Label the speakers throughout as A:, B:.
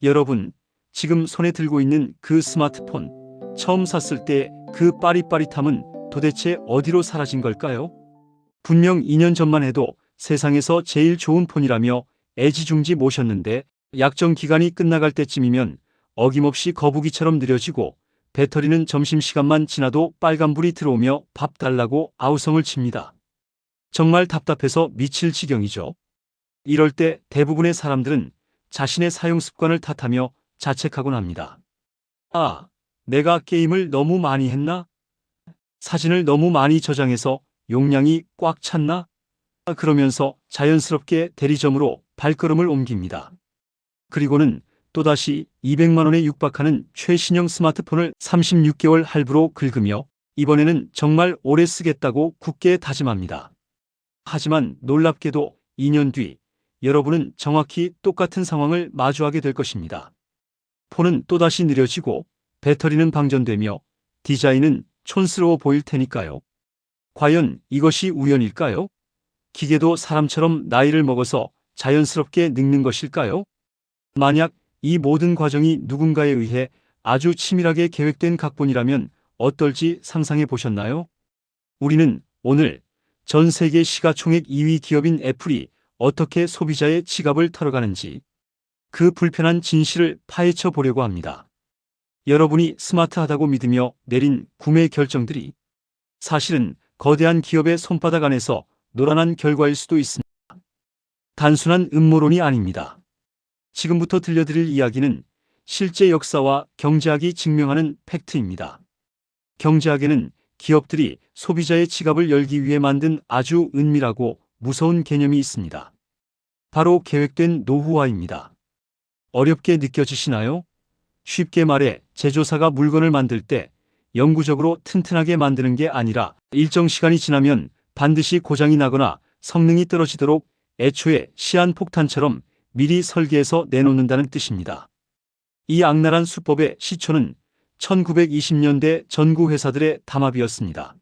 A: 여러분, 지금 손에 들고 있는 그 스마트폰, 처음 샀을 때 그 빠릿빠릿함은 도대체 어디로 사라진 걸까요? 분명 2년 전만 해도 세상에서 제일 좋은 폰이라며 애지중지 모셨는데 약정 기간이 끝나갈 때쯤이면 어김없이 거북이처럼 느려지고 배터리는 점심시간만 지나도 빨간불이 들어오며 밥 달라고 아우성을 칩니다. 정말 답답해서 미칠 지경이죠. 이럴 때 대부분의 사람들은 자신의 사용 습관을 탓하며 자책하곤 합니다. 아, 내가 게임을 너무 많이 했나? 사진을 너무 많이 저장해서 용량이 꽉 찼나? 그러면서 자연스럽게 대리점으로 발걸음을 옮깁니다. 그리고는 또다시 200만 원에 육박하는 최신형 스마트폰을 36개월 할부로 긁으며 이번에는 정말 오래 쓰겠다고 굳게 다짐합니다. 하지만 놀랍게도 2년 뒤 여러분은 정확히 똑같은 상황을 마주하게 될 것입니다. 폰은 또다시 느려지고 배터리는 방전되며 디자인은 촌스러워 보일 테니까요. 과연 이것이 우연일까요? 기계도 사람처럼 나이를 먹어서 자연스럽게 늙는 것일까요? 만약 이 모든 과정이 누군가에 의해 아주 치밀하게 계획된 각본이라면 어떨지 상상해 보셨나요? 우리는 오늘 전 세계 시가총액 2위 기업인 애플이 어떻게 소비자의 지갑을 털어가는지 그 불편한 진실을 파헤쳐 보려고 합니다. 여러분이 스마트하다고 믿으며 내린 구매 결정들이 사실은 거대한 기업의 손바닥 안에서 노란한 결과일 수도 있습니다. 단순한 음모론이 아닙니다. 지금부터 들려드릴 이야기는 실제 역사와 경제학이 증명하는 팩트입니다. 경제학에는 기업들이 소비자의 지갑을 열기 위해 만든 아주 은밀하고 무서운 개념이 있습니다. 바로 계획된 노후화입니다. 어렵게 느껴지시나요? 쉽게 말해 제조사가 물건을 만들 때 영구적으로 튼튼하게 만드는 게 아니라 일정 시간이 지나면 반드시 고장이 나거나 성능이 떨어지도록 애초에 시한폭탄처럼 미리 설계해서 내놓는다는 뜻입니다. 이 악랄한 수법의 시초는 1920년대 전구 회사들의 담합이었습니다.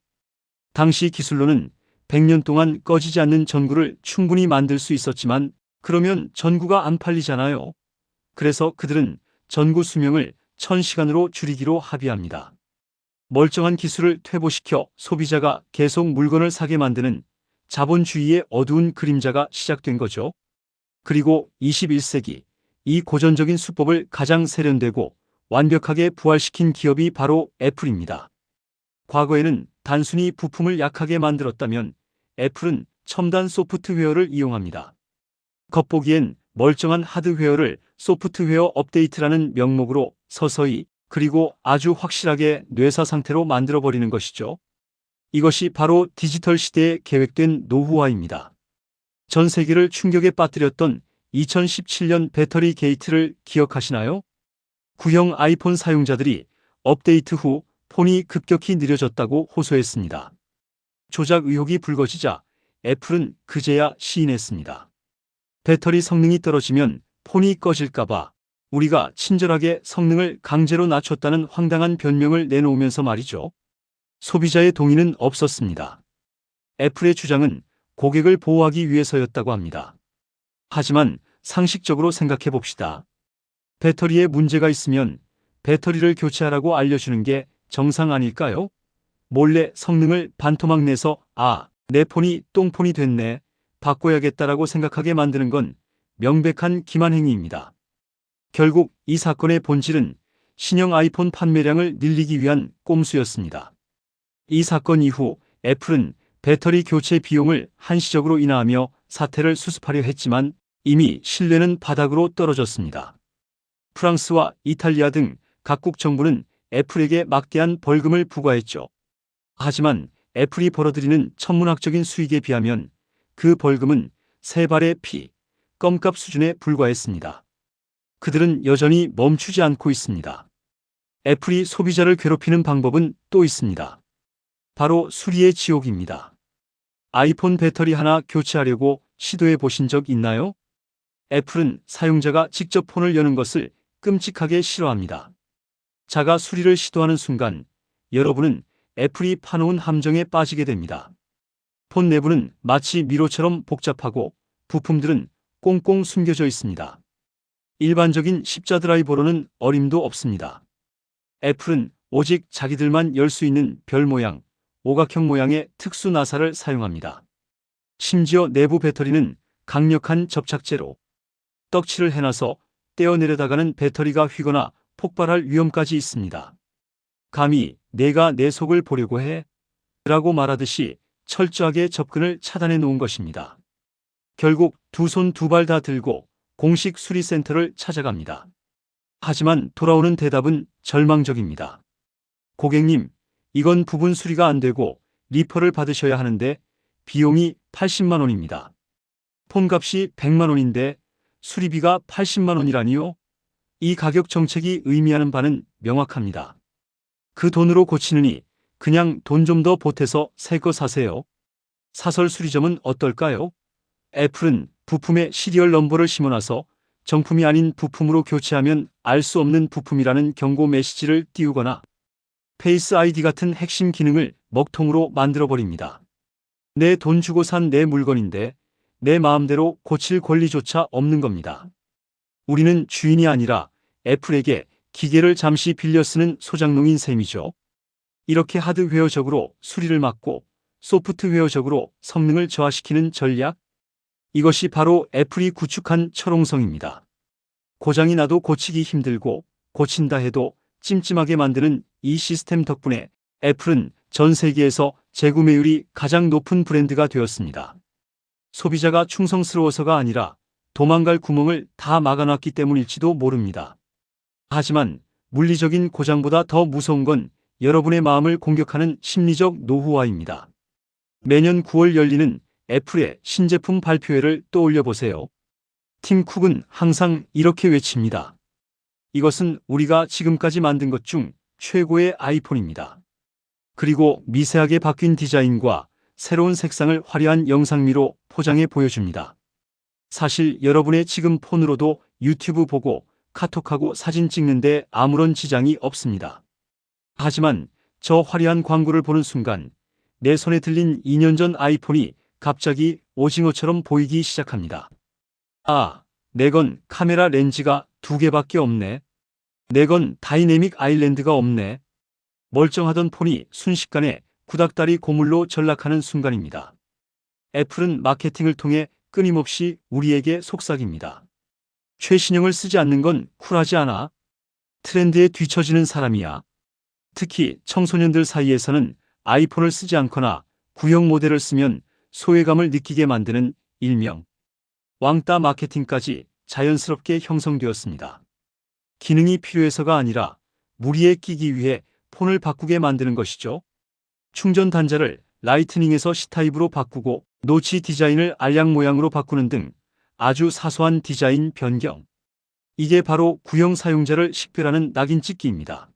A: 당시 기술로는 100년 동안 꺼지지 않는 전구를 충분히 만들 수 있었지만 그러면 전구가 안 팔리잖아요. 그래서 그들은 전구 수명을 1000시간으로 줄이기로 합의합니다. 멀쩡한 기술을 퇴보시켜 소비자가 계속 물건을 사게 만드는 자본주의의 어두운 그림자가 시작된 거죠. 그리고 21세기 이 고전적인 수법을 가장 세련되고 완벽하게 부활시킨 기업이 바로 애플입니다. 과거에는 단순히 부품을 약하게 만들었다면 애플은 첨단 소프트웨어를 이용합니다. 겉보기엔 멀쩡한 하드웨어를 소프트웨어 업데이트라는 명목으로 서서히 그리고 아주 확실하게 뇌사 상태로 만들어버리는 것이죠. 이것이 바로 디지털 시대에 계획된 노후화입니다. 전 세계를 충격에 빠뜨렸던 2017년 배터리 게이트를 기억하시나요? 구형 아이폰 사용자들이 업데이트 후 폰이 급격히 느려졌다고 호소했습니다. 조작 의혹이 불거지자 애플은 그제야 시인했습니다. 배터리 성능이 떨어지면 폰이 꺼질까봐 우리가 친절하게 성능을 강제로 낮췄다는 황당한 변명을 내놓으면서 말이죠. 소비자의 동의는 없었습니다. 애플의 주장은 고객을 보호하기 위해서였다고 합니다. 하지만 상식적으로 생각해 봅시다. 배터리에 문제가 있으면 배터리를 교체하라고 알려주는 게 정상 아닐까요? 몰래 성능을 반토막 내서 내 폰이 똥폰이 됐네, 바꿔야겠다라고 생각하게 만드는 건 명백한 기만 행위입니다. 결국 이 사건의 본질은 신형 아이폰 판매량을 늘리기 위한 꼼수였습니다. 이 사건 이후 애플은 배터리 교체 비용을 한시적으로 인하하며 사태를 수습하려 했지만 이미 신뢰는 바닥으로 떨어졌습니다. 프랑스와 이탈리아 등 각국 정부는 애플에게 막대한 벌금을 부과했죠. 하지만 애플이 벌어들이는 천문학적인 수익에 비하면 그 벌금은 세 발의 피, 껌값 수준에 불과했습니다. 그들은 여전히 멈추지 않고 있습니다. 애플이 소비자를 괴롭히는 방법은 또 있습니다. 바로 수리의 지옥입니다. 아이폰 배터리 하나 교체하려고 시도해 보신 적 있나요? 애플은 사용자가 직접 폰을 여는 것을 끔찍하게 싫어합니다. 자가 수리를 시도하는 순간 여러분은 애플이 파놓은 함정에 빠지게 됩니다. 폰 내부는 마치 미로처럼 복잡하고 부품들은 꽁꽁 숨겨져 있습니다. 일반적인 십자 드라이버로는 어림도 없습니다. 애플은 오직 자기들만 열 수 있는 별 모양, 오각형 모양의 특수 나사를 사용합니다. 심지어 내부 배터리는 강력한 접착제로 떡칠을 해놔서 떼어내려다가는 배터리가 휘거나 폭발할 위험까지 있습니다. 감히 내가 내 속을 보려고 해? 라고 말하듯이 철저하게 접근을 차단해 놓은 것입니다. 결국 두 손 두 발 다 들고 공식 수리센터를 찾아갑니다. 하지만 돌아오는 대답은 절망적입니다. 고객님, 이건 부분 수리가 안 되고 리퍼를 받으셔야 하는데 비용이 80만 원입니다. 폰값이 100만 원인데 수리비가 80만 원이라니요? 이 가격 정책이 의미하는 바는 명확합니다. 그 돈으로 고치느니 그냥 돈 좀 더 보태서 새 거 사세요. 사설 수리점은 어떨까요? 애플은 부품에 시리얼 넘버를 심어놔서 정품이 아닌 부품으로 교체하면 알 수 없는 부품이라는 경고 메시지를 띄우거나 페이스 아이디 같은 핵심 기능을 먹통으로 만들어버립니다. 내 돈 주고 산 내 물건인데 내 마음대로 고칠 권리조차 없는 겁니다. 우리는 주인이 아니라 애플에게 기계를 잠시 빌려 쓰는 소장농인 셈이죠. 이렇게 하드웨어적으로 수리를 막고 소프트웨어적으로 성능을 저하시키는 전략? 이것이 바로 애플이 구축한 철옹성입니다. 고장이 나도 고치기 힘들고 고친다 해도 찜찜하게 만드는 이 시스템 덕분에 애플은 전 세계에서 재구매율이 가장 높은 브랜드가 되었습니다. 소비자가 충성스러워서가 아니라 도망갈 구멍을 다 막아놨기 때문일지도 모릅니다. 하지만 물리적인 고장보다 더 무서운 건 여러분의 마음을 공격하는 심리적 노후화입니다. 매년 9월 열리는 애플의 신제품 발표회를 떠올려 보세요. 팀 쿡은 항상 이렇게 외칩니다. 이것은 우리가 지금까지 만든 것 중 최고의 아이폰입니다. 그리고 미세하게 바뀐 디자인과 새로운 색상을 화려한 영상미로 포장해 보여줍니다. 사실 여러분의 지금 폰으로도 유튜브 보고 카톡하고 사진 찍는데 아무런 지장이 없습니다. 하지만 저 화려한 광고를 보는 순간 내 손에 들린 2년 전 아이폰이 갑자기 오징어처럼 보이기 시작합니다. 아, 내 건 카메라 렌즈가 2개밖에 없네. 내 건 다이내믹 아일랜드가 없네. 멀쩡하던 폰이 순식간에 구닥다리 고물로 전락하는 순간입니다. 애플은 마케팅을 통해 끊임없이 우리에게 속삭입니다. 최신형을 쓰지 않는 건 쿨하지 않아. 트렌드에 뒤처지는 사람이야. 특히 청소년들 사이에서는 아이폰을 쓰지 않거나 구형 모델을 쓰면 소외감을 느끼게 만드는 일명 왕따 마케팅까지 자연스럽게 형성되었습니다. 기능이 필요해서가 아니라 무리에 끼기 위해 폰을 바꾸게 만드는 것이죠. 충전 단자를 라이트닝에서 C타입으로 바꾸고 노치 디자인을 알약 모양으로 바꾸는 등 아주 사소한 디자인 변경. 이게 바로 구형 사용자를 식별하는 낙인 찍기입니다.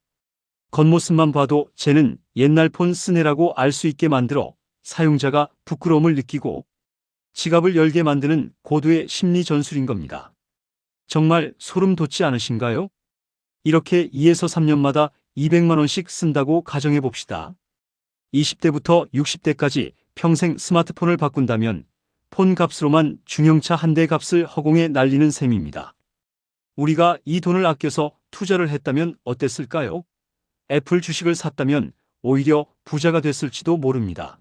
A: 겉모습만 봐도 쟤는 옛날 폰 쓰네라고 알 수 있게 만들어 사용자가 부끄러움을 느끼고 지갑을 열게 만드는 고도의 심리 전술인 겁니다. 정말 소름 돋지 않으신가요? 이렇게 2에서 3년마다 200만 원씩 쓴다고 가정해 봅시다. 20대부터 60대까지 평생 스마트폰을 바꾼다면 폰 값으로만 중형차 한 대 값을 허공에 날리는 셈입니다. 우리가 이 돈을 아껴서 투자를 했다면 어땠을까요? 애플 주식을 샀다면 오히려 부자가 됐을지도 모릅니다.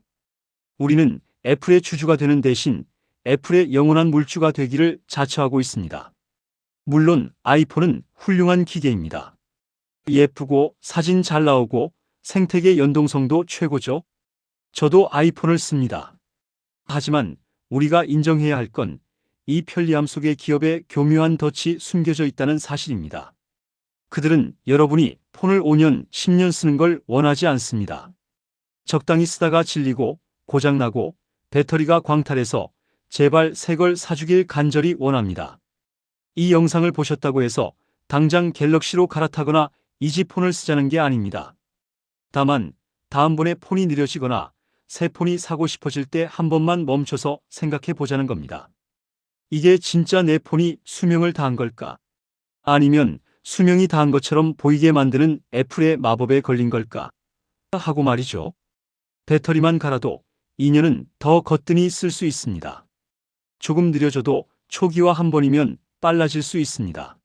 A: 우리는 애플의 주주가 되는 대신 애플의 영원한 물주가 되기를 자처하고 있습니다. 물론 아이폰은 훌륭한 기계입니다. 예쁘고 사진 잘 나오고 생태계 연동성도 최고죠. 저도 아이폰을 씁니다. 하지만 우리가 인정해야 할 건 이 편리함 속에 기업의 교묘한 덫이 숨겨져 있다는 사실입니다. 그들은 여러분이 폰을 5년, 10년 쓰는 걸 원하지 않습니다. 적당히 쓰다가 질리고 고장나고 배터리가 광탈해서 제발 새 걸 사주길 간절히 원합니다. 이 영상을 보셨다고 해서 당장 갤럭시로 갈아타거나 이지폰을 쓰자는 게 아닙니다. 다만 다음번에 폰이 느려지거나 새 폰이 사고 싶어질 때 한 번만 멈춰서 생각해 보자는 겁니다. 이게 진짜 내 폰이 수명을 다한 걸까? 아니면 수명이 다한 것처럼 보이게 만드는 애플의 마법에 걸린 걸까? 하고 말이죠. 배터리만 갈아도 2년은 더 거뜬히 쓸 수 있습니다. 조금 느려져도 초기화 한 번이면 빨라질 수 있습니다.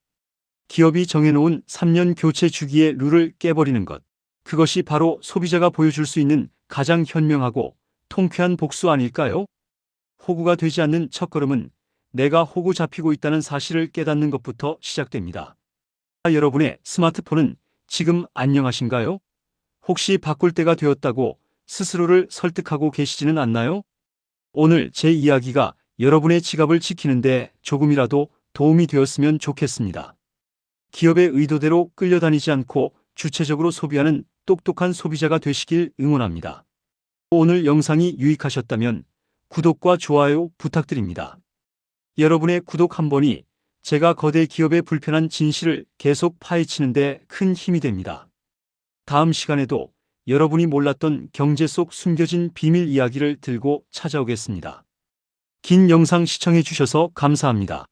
A: 기업이 정해놓은 3년 교체 주기의 룰을 깨버리는 것. 그것이 바로 소비자가 보여줄 수 있는 가장 현명하고 통쾌한 복수 아닐까요? 호구가 되지 않는 첫걸음은 내가 호구 잡히고 있다는 사실을 깨닫는 것부터 시작됩니다. 여러분의 스마트폰은 지금 안녕하신가요? 혹시 바꿀 때가 되었다고 스스로를 설득하고 계시지는 않나요? 오늘 제 이야기가 여러분의 지갑을 지키는데 조금이라도 도움이 되었으면 좋겠습니다. 기업의 의도대로 끌려다니지 않고 주체적으로 소비하는 똑똑한 소비자가 되시길 응원합니다. 오늘 영상이 유익하셨다면 구독과 좋아요 부탁드립니다. 여러분의 구독 한 번이 제가 거대 기업의 불편한 진실을 계속 파헤치는 데 큰 힘이 됩니다. 다음 시간에도 여러분이 몰랐던 경제 속 숨겨진 비밀 이야기를 들고 찾아오겠습니다. 긴 영상 시청해 주셔서 감사합니다.